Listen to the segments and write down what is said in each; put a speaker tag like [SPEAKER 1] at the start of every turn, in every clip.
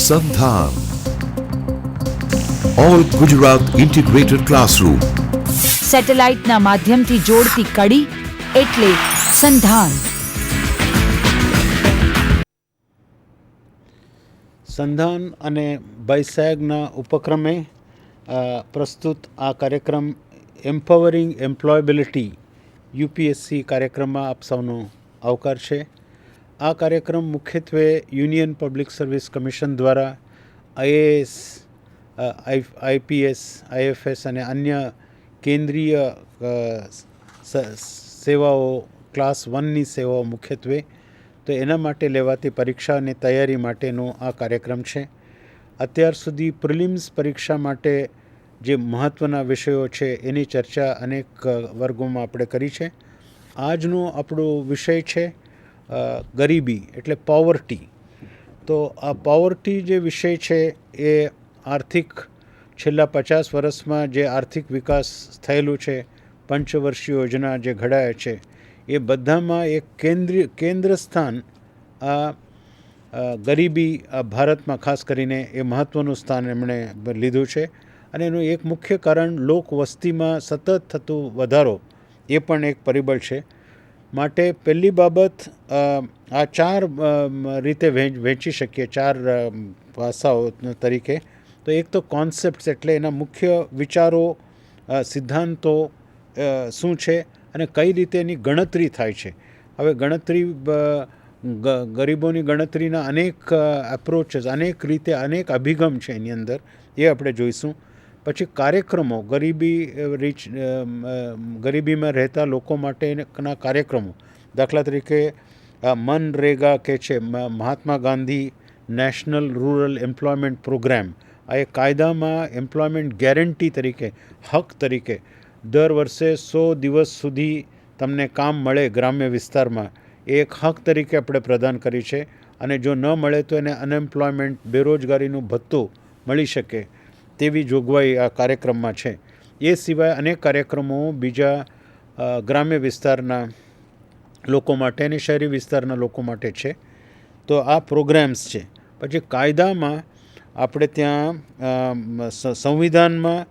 [SPEAKER 1] સંધાન all Gujarat integrated classroom.
[SPEAKER 2] સેટેલાઇટના માધ્યમથી જોડતી કડી એટલે સંધાન.
[SPEAKER 3] સંધાન અને બાયસેગના ઉપક્રમે પ્રસ્તુત આ કાર્યક્રમ એમ્પાવરિંગ એમ્પ્લોયબિલિટી યુપીએસસી કાર્યક્રમમાં આપ સૌનો આવકાર છે. આ કાર્યક્રમ મુખ્યત્વે યુનિયન પબ્લિક સર્વિસ કમિશન દ્વારા આઈએએસ, આઈપીએસ, આઈએફએસ અને અન્ય કેન્દ્રીય સેવાઓ ક્લાસ 1ની સેવાઓ મુખ્યત્વે તો એના માટે લેવાતી પરીક્ષા અને તૈયારી માટેનો આ કાર્યક્રમ છે. અત્યાર સુધી પ્રિલિમ્સ પરીક્ષા માટે જે મહત્ત્વના વિષયો છે એની ચર્ચા અનેક વર્ગોમાં આપણે કરી છે. આજનો આપણો વિષય છે ગરીબી એટલે પોવર્ટી. તો આ પોવર્ટી જે વિષય છે એ આર્થિક છેલ્લા 50 વર્ષમાં જે આર્થિક વિકાસ થયેલું છે, પંચવર્ષીય યોજના જે ઘડાય છે એ બધામાં એક કેન્દ્ર સ્થાન આ ગરીબી ભારતમાં ખાસ કરીને એ મહત્ત્વનું સ્થાન એમણે લીધું છે. અને એનું એક મુખ્ય કારણ લોક વસ્તીમાં સતત થતું વધારો એ પણ એક પરિબળ છે. માટે પહેલી બાબત આ 4 રીતે વહેંચી શકીએ, 4 પાસાઓ તરીકે. તો એક તો કોન્સેપ્ટ્સ એટલે એના મુખ્ય વિચારો, સિદ્ધાંતો શું છે અને કઈ રીતે એની ગણતરી થાય છે. હવે ગણતરી ગરીબોની ગણતરીના અનેક એપ્રોચીસ, અનેક રીતે અનેક અભિગમ છે એની અંદર, એ આપણે જોઈશું. પછી કાર્યક્રમો, ગરીબીમાં રહેતા લોકો માટેના કાર્યક્રમો, દાખલા તરીકે મનરેગા કે છે, Mahatma Gandhi national rural employment programme. આ એક કાયદામાં એમ્પ્લોયમેન્ટ ગેરંટી તરીકે, હક તરીકે દર વર્ષે 100 દિવસ સુધી તમને કામ મળે ગ્રામ્ય વિસ્તારમાં, એ એક હક તરીકે આપણે પ્રદાન કરી છે. અને જો ન મળે તો એને અનએમ્પ્લોયમેન્ટ, બેરોજગારીનું ભથ્થું મળી શકે તેવી જોગવાઈ આ કાર્યક્રમમાં છે. એ સિવાય અનેક કાર્યક્રમો બીજા ગ્રામ્ય વિસ્તારના લોકો માટે અને શહેરી વિસ્તારના લોકો માટે છે. તો આ પ્રોગ્રામ્સ છે. પછી કાયદામાં આપણે ત્યાં સંવિધાનમાં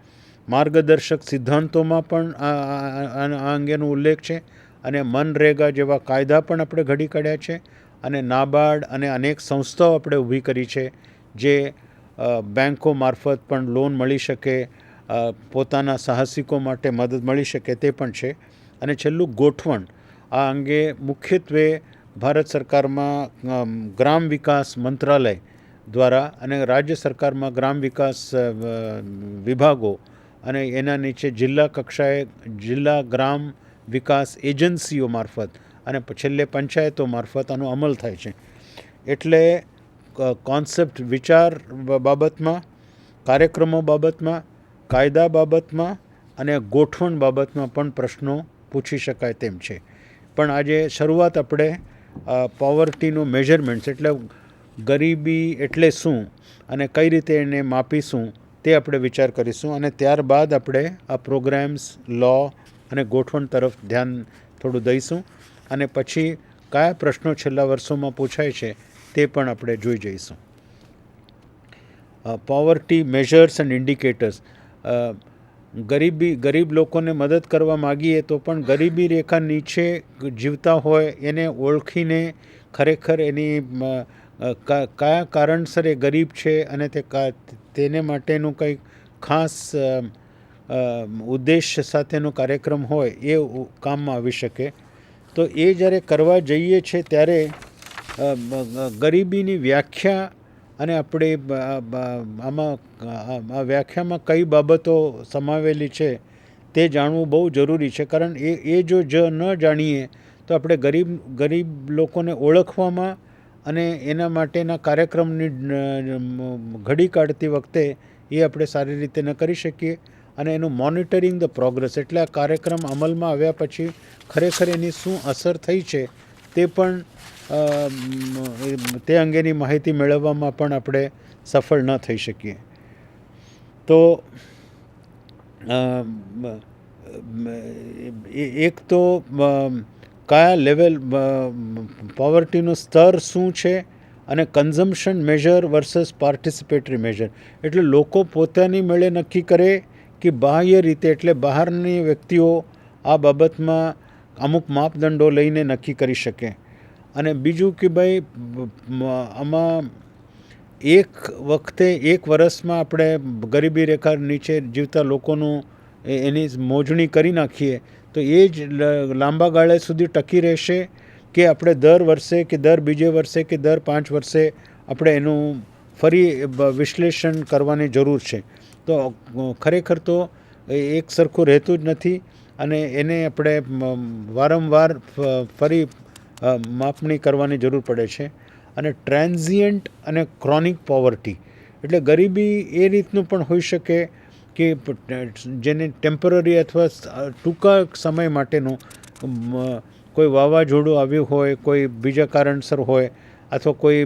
[SPEAKER 3] માર્ગદર્શક સિદ્ધાંતોમાં પણ આ અંગેનો ઉલ્લેખ છે. અને મનરેગા જેવા કાયદા પણ આપણે ઘડી કાઢ્યા છે. અને નાબાર્ડ અને અનેક સંસ્થાઓ આપણે ઊભી કરી છે જે બેન્કો મારફત પણ લોન મળી શકે, પોતાના સાહસિકો માટે મદદ મળી શકે તે પણ છે. અને છેલ્લું ગોઠવણ. આ અંગે મુખ્યત્વે ભારત સરકારમાં ગ્રામ વિકાસ મંત્રાલય દ્વારા અને રાજ્ય સરકારમાં ગ્રામ વિકાસ વિભાગો અને એના નીચે જિલ્લા કક્ષાએ જિલ્લા ગ્રામ વિકાસ એજન્સીઓ મારફત અને છેલ્લે પંચાયતો મારફત આનો અમલ થાય છે. એટલે કોન્સેપ્ટ, વિચાર બાબતમાં, કાર્યક્રમો બાબતમાં, કાયદા બાબતમાં અને ગોઠવણ બાબતમાં પણ પ્રશ્નો પૂછી શકાય તેમ છે. પણ આજે શરૂઆત આપણે પોવર્ટીનું મેજરમેન્ટ્સ એટલે ગરીબી એટલે શું અને કઈ રીતે એને માપીશું તે આપણે વિચાર કરીશું. અને ત્યારબાદ આપણે આ પ્રોગ્રામ્સ, લો અને ગોઠવણ તરફ ધ્યાન થોડું દઈશું. અને પછી કયા પ્રશ્નો છેલ્લા વર્ષોમાં પૂછાય છે તે પણ આપણે જોઈ જઈશું. Poverty measures and indicators. ગરીબ લોકોને મદદ કરવા માગીએ તો પણ ગરીબી રેખા નીચે જીવતા હોય એને ઓળખીને ખરેખર એની કયા કારણસર એ ગરીબ છે અને તેને માટેનું કંઈક ખાસ ઉદ્દેશ્ય સાથેનો કાર્યક્રમ હોય એ કામમાં આવી શકે. તો એ જ્યારે કરવા જઈએ છીએ ત્યારે ગરીબીની વ્યાખ્યા અને આપણે આમાં આ વ્યાખ્યામાં કઈ બાબતો સમાવેલી છે તે જાણવું બહુ જરૂરી છે. કારણ એ જો ન જાણીએ તો આપણે ગરીબ લોકોને ઓળખવામાં અને એના માટેના કાર્યક્રમની ઘડી કાઢતી વખતે એ આપણે સારી રીતે ન કરી શકીએ. અને એનું મોનિટરિંગ ધ પ્રોગ્રેસ એટલે આ કાર્યક્રમ અમલમાં આવ્યા પછી ખરેખર એની શું અસર થઈ છે તે પણ તે અંગેની માહિતી મેળવવામાં પણ આપણે સફળ ન થઈ શકીએ. તો એક તો કયા લેવલ પોવર્ટીનું સ્તર શું છે અને consumption major versus participatory major, એટલે લોકો પોતાની મેળે નક્કી કરે કે બાહ્ય રીતે, એટલે બહારની વ્યક્તિઓ આ બાબતમાં અમુક માપદંડો લઈને નક્કી કરી શકે. અને બીજું કે ભાઈ આમાં એક વખતે એક વર્ષમાં આપણે ગરીબી રેખા નીચે જીવતા લોકોનું એની મોજણી કરી નાખીએ તો એ જ લાંબા ગાળે સુધી ટકી રહેશે કે આપણે દર વર્ષે કે દર બીજે વર્ષે કે દર 5 વર્ષે આપણે એનું ફરી વિશ્લેષણ કરવાની જરૂર છે. તો ખરેખર તો એક સરખું રહેતું જ નથી અને એને આપણે વારંવાર ફરી માપણી કરવાની જરૂર પડે છે. અને ટ્રાન્ઝિયન્ટ અને ક્રોનિક પોવર્ટી, એટલે ગરીબી એ રીતનું પણ હોઈ શકે કે જેને ટેમ્પરરી અથવા ટૂંકા સમય માટેનું, કોઈ વાવાઝોડું આવ્યું હોય, કોઈ બીજા કારણસર હોય, અથવા કોઈ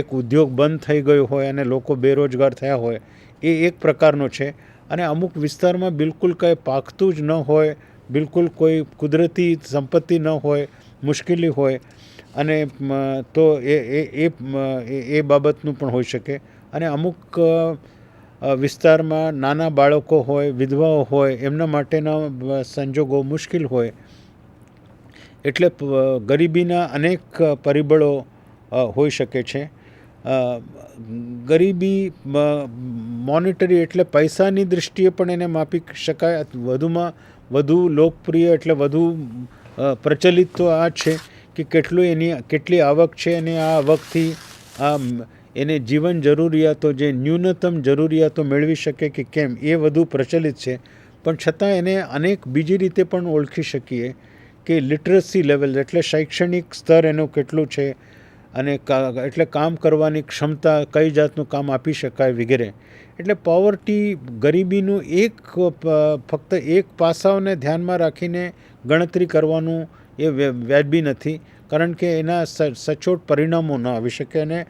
[SPEAKER 3] એક ઉદ્યોગ બંધ થઈ ગયો હોય અને લોકો બેરોજગાર થયા હોય, એ એક પ્રકારનો છે. અને અમુક વિસ્તારમાં બિલકુલ કંઈ પાકતું જ ન હોય, બિલકુલ કોઈ કુદરતી સંપત્તિ ન હોય, મુશ્કેલી હોય, અને તો એ બાબતનું પણ હોઈ શકે. અને અમુક વિસ્તારમાં નાના બાળકો હોય, વિધવાઓ હોય, એમના માટેના સંજોગો મુશ્કેલ હોય. એટલે ગરીબીના અનેક પરિબળો હોઈ શકે છે. ગરીબી મોનિટરી એટલે પૈસાની દૃષ્ટિએ પણ એને માપી શકાય. વધુમાં વધુ લોકપ્રિય એટલે વધુ પ્રચલિત તો આ છે કે કેટલી આવક છે અને આ આવકથી એને જીવન જરૂરિયાતો, જે ન્યૂનતમ જરૂરિયાતો મેળવી શકે કે કેમ, એ વધુ પ્રચલિત છે. પણ છતાં એને અનેક બીજી રીતે પણ ઓળખી શકીએ કે લિટરસી લેવલ, એટલે શૈક્ષણિક સ્તર એનું કેટલું છે, અને એટલે કામ કરવાની ક્ષમતા, કઈ જાતનું કામ આપી શકાય વગેરે. એટલે પોવર્ટી, ગરીબીનું ફક્ત એક પાસાઓને ધ્યાનમાં રાખીને ગણતરી કરવાનું એ વ્યાજબી નથી, કારણ કે એના સચોટ પરિણામો ન આવી શકે અને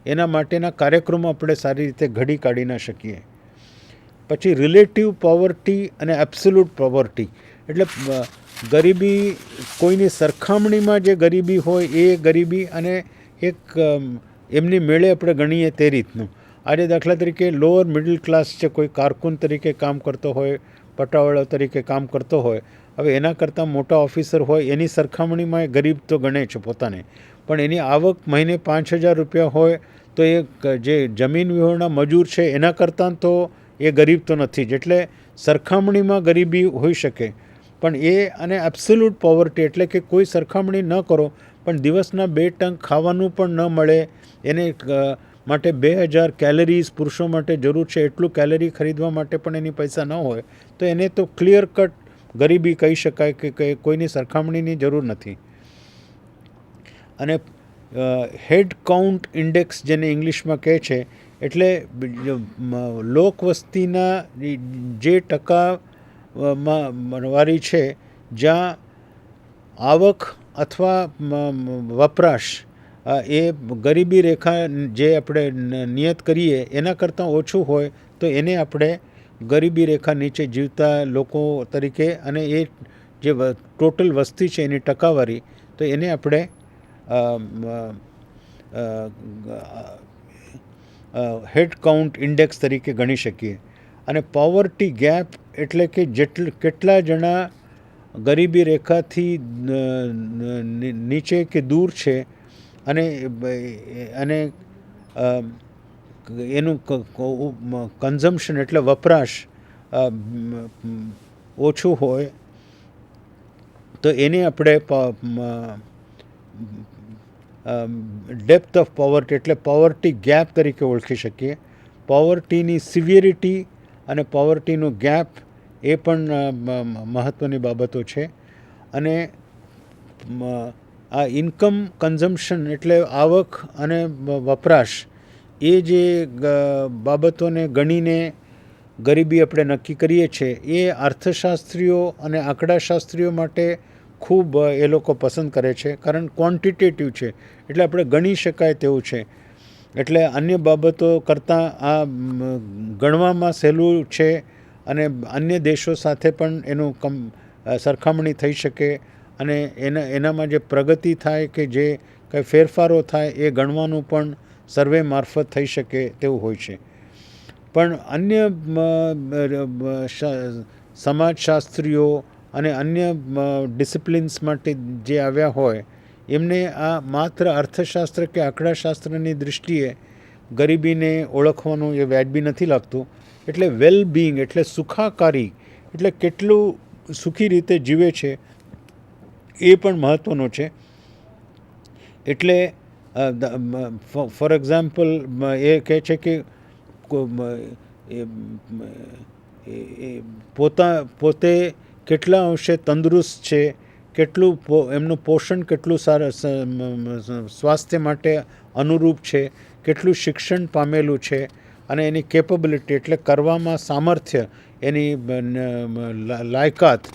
[SPEAKER 3] એના માટેના કાર્યક્રમો આપણે સારી રીતે ઘડી કાઢી ન શકીએ. પછી રિલેટિવ પોવર્ટી અને એબ્સોલ્યુટ પોવર્ટી, એટલે ગરીબી કોઈની સરખામણીમાં જે ગરીબી હોય એ ગરીબી, અને એક એમની મેળે આપણે ગણીએ તે રીતનું. આજે દાખલા તરીકે લોઅર મિડલ ક્લાસ છે, કોઈ કારકુન તરીકે કામ કરતો હોય, પટાવાળો તરીકે કામ કરતો હોય, હવે એના કરતાં મોટા ઓફિસર હોય, એની સરખામણીમાં એ ગરીબ તો ગણે છે પોતાને, પણ એની આવક મહિને 5,000 રૂપિયા હોય તો એ જે જમીન વિહોણા મજૂર છે એના કરતાં તો એ ગરીબ તો નથી જ. એટલે સરખામણીમાં ગરીબી હોઈ શકે, પણ એ અને એબ્સોલ્યુટ પોવર્ટી એટલે કે કોઈ સરખામણી ન કરો પણ દિવસના 2 ટંક ખાવાનું પણ ન મળે, એને માટે 2,000 કેલરીઝ પુરુષો માટે જરૂર છે, એટલું કેલરી ખરીદવા માટે પણ એની પૈસા ન હોય, તો એને તો ક્લિયર કટ ગરીબી કહી શકાય કે કોઈની સરખામણીની જરૂર નથી. અને હેડ કાઉન્ટ ઇન્ડેક્સ જેને ઇંગ્લિશમાં કહે છે, એટલે લોકવસ્તીના જે ટકા વાળી છે, જ્યાં આવક અથવા વપરાશ એ ગરીબી રેખા જે આપણે નિયત કરીએ એના કરતાં ઓછું હોય તો એને આપણે ગરીબી રેખા નીચે જીવતા લોકો તરીકે, અને એ જે ટોટલ વસ્તી છે એની ટકાવારી, તો એને આપણે હેડ કાઉન્ટ ઇન્ડેક્સ તરીકે ગણી શકીએ. અને પોવર્ટી ગેપ એટલે કે કેટલા જણા ગરીબી રેખાથી નીચે કે દૂર છે, અને એનું કન્ઝમ્પશન એટલે વપરાશ ઓછું હોય તો એને આપણે ડેપ્થ ઓફ પોવર્ટી એટલે પોવર્ટી ગેપ તરીકે ઓળખી શકીએ. પોવર્ટીની સિવિયરિટી અને પોવર્ટીનું ગેપ એ પણ મહત્ત્વની બાબતો છે. અને આ ઇન્કમ કન્ઝમ્પશન એટલે આવક અને વપરાશ, એ જે બાબતોને ગણીને ગરીબી આપણે નક્કી કરીએ છીએ, એ અર્થશાસ્ત્રીઓ અને આંકડાશાસ્ત્રીઓ માટે ખૂબ એ લોકો પસંદ કરે છે, કારણ ક્વોન્ટિટેટિવ છે, એટલે આપણે ગણી શકાય તેવું છે. એટલે અન્ય બાબતો કરતાં આ ગણવામાં સહેલું છે, અને અન્ય દેશો સાથે પણ એનું સરખામણી થઈ શકે, અને એનામાં જે પ્રગતિ થાય કે જે કંઈ ફેરફારો થાય એ ગણવાનું પણ સર્વે મારફત થઈ શકે તેવું હોય છે. પણ અન્ય સમાજશાસ્ત્રીઓ અને અન્ય ડિસિપ્લિન્સ માટે જે આવ્યા હોય એમને આ માત્ર અર્થશાસ્ત્ર કે આંકડાશાસ્ત્રની દૃષ્ટિએ ગરીબીને ઓળખવાનું એ વ્યાજબી નથી લાગતું. એટલે વેલ બિંગ એટલે સુખાકારી એટલે કેટલું સુખી રીતે જીવે છે એ પણ મહત્ત્વનું છે. એટલે ફોર એક્ઝામ્પલ એ કહે છે કે પોતે કેટલા અંશે તંદુરસ્ત છે, કેટલું એમનું પોષણ કેટલું સ્વાસ્થ્ય માટે અનુરૂપ છે, કેટલું શિક્ષણ પામેલું છે અને એની કેપેબિલિટી એટલે કરવામાં સામર્થ્ય, એની લાયકાત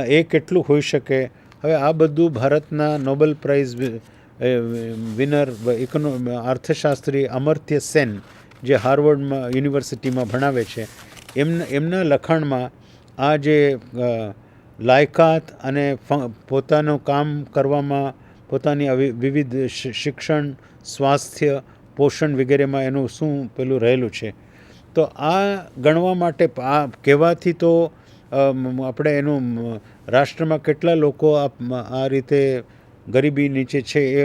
[SPEAKER 3] એ કેટલું હોઈ શકે. હવે આ બધું ભારતના નોબેલ પ્રાઇઝ વિનર અર્થશાસ્ત્રી અમર્ત્ય સેન જે હાર્વર્ડમાં યુનિવર્સિટીમાં ભણાવે છે એમના લખાણમાં આ જે લાયકાત અને પોતાનું કામ કરવામાં પોતાની વિવિધ શિક્ષણ, સ્વાસ્થ્ય, પોષણ વગેરેમાં એનું શું પેલું રહેલું છે. તો આ ગણવા માટે આ કહેવાથી તો આપણે એનું રાષ્ટ્રમાં કેટલા લોકો આ રીતે ગરીબી નીચે છે એ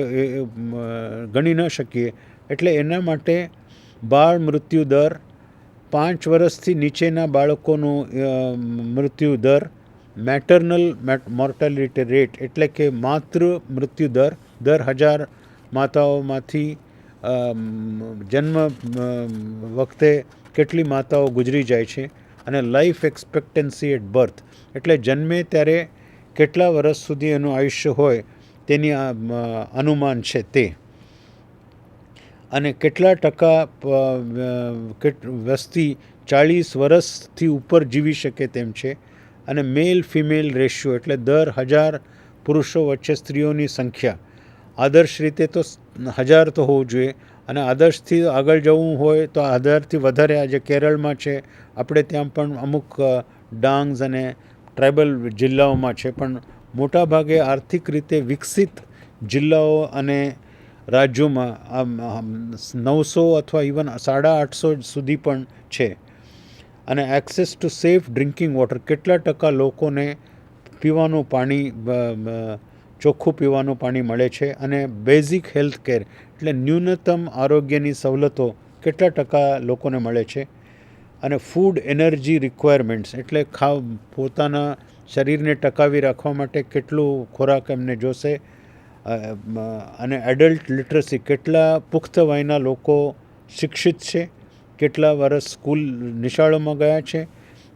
[SPEAKER 3] ગણી ન શકીએ. એટલે એના માટે બાળ મૃત્યુ દર, 5 વર્ષથી નીચેના બાળકોનું મૃત્યુ દર, મેટર્નલ મોર્ટાલિટી રેટ એટલે કે માતૃ મૃત્યુ દર 1000 માતાઓમાંથી જન્મ વખતે કેટલી માતાઓ ગુજરી જાય છે, અને લાઈફ એક્સપેક્ટન્સી એટ બર્થ એટલે જન્મે ત્યારે કેટલા વર્ષ સુધી એનું આયુષ્ય હોય તેની અનુમાન છે તે, અને કેટલા ટકા વસ્તી 40 વર્ષથી ઉપર જીવી શકે તેમ છે, અને મેલ ફિમેલ રેશિયો એટલે દર 1000 પુરુષો વચ્ચે સ્ત્રીઓની સંખ્યા આદર્શ રીતે તો 1000 તો હોવું જોઈએ, અને આદર્શથી આગળ જવું હોય તો 1000થી વધારે આજે કેરળમાં છે, આપણે ત્યાં પણ અમુક ડાંગ્સ અને ટ્રાઇબલ જિલ્લાઓમાં છે, પણ મોટાભાગે આર્થિક રીતે વિકસિત જિલ્લાઓ અને રાજ્યોમાં 900 અથવા ઇવન 850 સુધી પણ છે. અને access two safe drinking water કેટલા ટકા લોકોને પીવાનું પાણી ચોખ્ખું પીવાનું પાણી મળે છે, અને બેઝિક હેલ્થ કેર એટલે ન્યૂનતમ આરોગ્યની સવલતો કેટલા ટકા લોકોને મળે છે, અને ફૂડ એનર્જી રિક્વાયરમેન્ટ્સ એટલે પોતાના શરીરને ટકાવી રાખવા માટે કેટલું ખોરાક એમને જોશે, અને એડલ્ટ લિટરસી કેટલા પુખ્ત વયના લોકો શિક્ષિત છે, કેટલા વર્ષ સ્કૂલ નિશાળોમાં ગયા છે,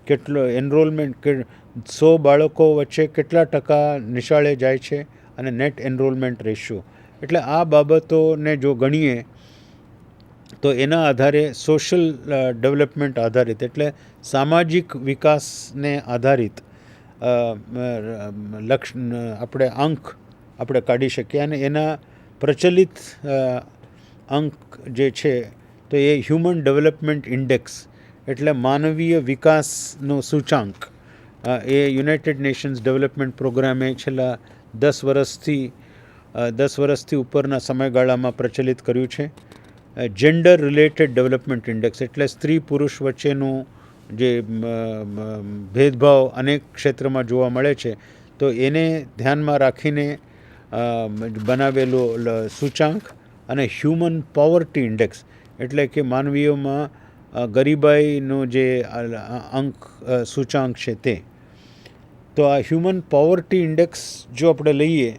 [SPEAKER 3] કેટલો એનરોલમેન્ટ 100 બાળકો વચ્ચે કેટલા ટકા નિશાળે જાય છે, અને નેટ એનરોલમેન્ટ રેશિયો. એટલે આ બાબતોને જો ગણીએ તો એના આધારે સોશિયલ ડેવલપમેન્ટ આધારિત એટલે સામાજિક વિકાસને આધારિત આપણે અંક આપણે કાઢી શકીએ, અને એના પ્રચલિત અંક જે છે તો એ હ્યુમન ડેવલપમેન્ટ ઇન્ડેક્સ એટલે માનવીય વિકાસનો સૂચાંક એ યુનાઇટેડ નેશન્સ ડેવલપમેન્ટ પ્રોગ્રામે છેલ્લા 10 વર્ષથી ઉપરના સમયગાળામાં પ્રચલિત કર્યું છે. જેન્ડર રિલેટેડ ડેવલપમેન્ટ ઇન્ડેક્સ એટલે સ્ત્રી પુરુષ વચ્ચેનું જે ભેદભાવ અનેક ક્ષેત્રમાં જોવા મળે છે, તો એને ધ્યાનમાં રાખીને બનાવેલો સૂચાંક, અને હ્યુમન પોવર્ટી ઇન્ડેક્સ એટલે કે માનવીઓમાં ગરીબાઈનો જે અંક સૂચાંક છે તે. તો આ હ્યુમન પોવર્ટી ઇન્ડેક્સ જો આપણે લઈએ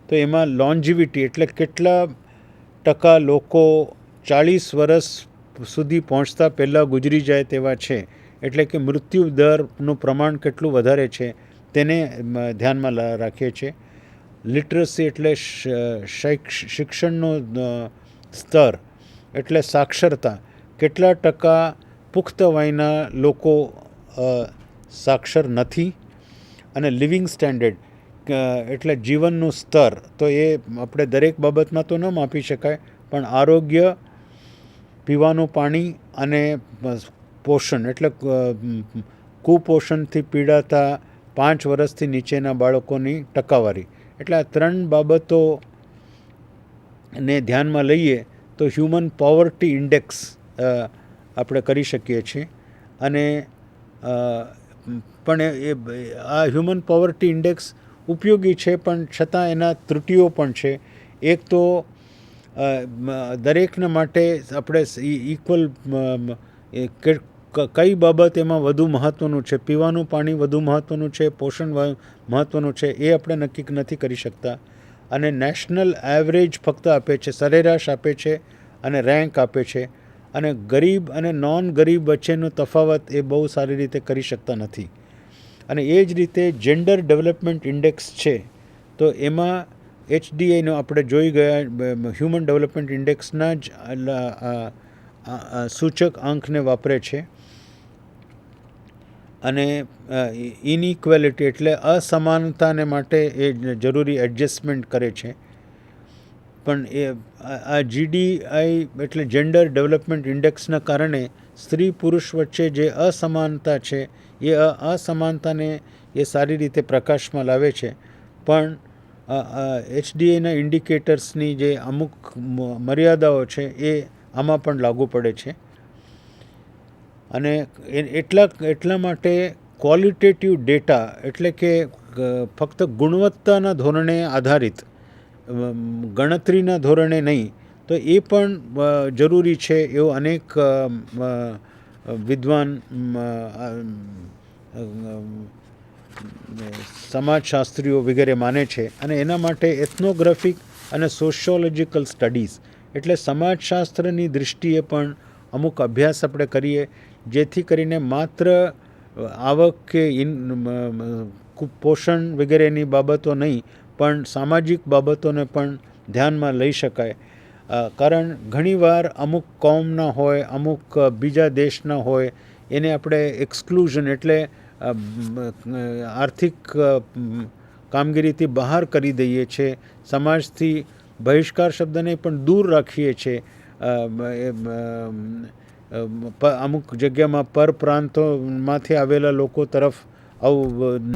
[SPEAKER 3] તો એમાં લોન્જિવિટી એટલે કેટલા ટકા લોકો 40 વર્ષ સુધી પહોંચતા પહેલાં ગુજરી જાય તેવા છે, એટલે કે મૃત્યુ દરનું પ્રમાણ કેટલું વધારે છે તેને ધ્યાનમાં રાખીએ છીએ. લિટરસી એટલે શિક્ષણનો સ્તર એટલે સાક્ષરતા કેટલા ટકા પુખ્ત વયના લોકો સાક્ષર નથી, અને લિવિંગ સ્ટેન્ડર્ડ એટલે જીવનનું સ્તર તો એ આપણે દરેક બાબતમાં તો ન માપી શકાય, પણ આરોગ્ય, પીવાનું પાણી અને પોષણ એટલે કુપોષણથી પીડાતા 5 વર્ષથી નીચેના બાળકોની ટકાવારી એટલે આ 3 બાબતો ને ધ્યાનમાં લઈએ તો હ્યુમન પોવર્ટી ઇન્ડેક્સ આપણે કરી શકીએ છીએ. અને પણ આ હ્યુમન પોવર્ટી ઇન્ડેક્સ ઉપયોગી છે, પણ છતાં એના ત્રુટિઓ પણ છે. એક તો દરેકના માટે આપણે ઇક્વલ કઈ બાબત એમાં વધુ મહત્ત્વનું છે, પીવાનું પાણી વધુ મહત્ત્વનું છે, પોષણ મહત્ત્વનું છે, એ આપણે નક્કી નથી કરી શકતા. અને નેશનલ એવરેજ ફક્ત આપે છે, સરેરાશ આપે છે અને રેન્ક આપે છે, અને ગરીબ અને નોન ગરીબ વચ્ચેનો તફાવત એ બહુ સારી રીતે કરી શકતા નથી. અને એ જ રીતે જેન્ડર ડેવલપમેન્ટ ઇન્ડેક્સ છે, તો એમાં HDIનો આપણે જોઈ ગયા હ્યુમન ડેવલપમેન્ટ ઇન્ડેક્સના જ સૂચક આંકને વાપરે છે. અને ઇનઇક્વેલિટી એટલે અસમાનતાને માટે એ જરૂરી એડજસ્ટમેન્ટ કરે છે. પણ એ આ GDI એટલે જેન્ડર ડેવલપમેન્ટ ઇન્ડેક્સના કારણે સ્ત્રી પુરુષ વચ્ચે જે અસમાનતા છે એ અસમાનતાને એ સારી રીતે પ્રકાશમાં લાવે છે. પણ HDIના ઇન્ડિકેટર્સની જે અમુક મર્યાદાઓ છે એ આમાં પણ લાગુ પડે છે. અને એટલા માટે ક્વોલિટેટિવ ડેટા એટલે કે ફક્ત ગુણવત્તાના ધોરણે આધારિત, ગણતરીના ધોરણે નહીં, તો એ પણ જરૂરી છે એવું અનેક વિદ્વાન સમાજશાસ્ત્રીઓ વગેરે માને છે. અને એના માટે એથ્નોગ્રાફિક અને સોશિયોલોજિકલ સ્ટડીઝ એટલે સમાજશાસ્ત્રની દૃષ્ટિએ પણ અમુક અભ્યાસ આપણે કરીએ, જેથી કરીને માત્ર આવક કે કુપોષણ વગેરેની બાબતો નહીં, પણ સામાજિક બાબતોને પણ ધ્યાનમાં લઈ શકાય. કારણ ઘણીવાર અમુક કોમના હોય, અમુક બીજા દેશના હોય, એને આપણે એક્સક્લુઝન એટલે આર્થિક કામગીરીથી બહાર કરી દઈએ છીએ, સમાજથી બહિષ્કાર શબ્દને પણ દૂર રાખીએ છીએ. અમુક જગ્યામાં પરપ્રાંતોમાંથી આવેલા લોકો તરફ આવું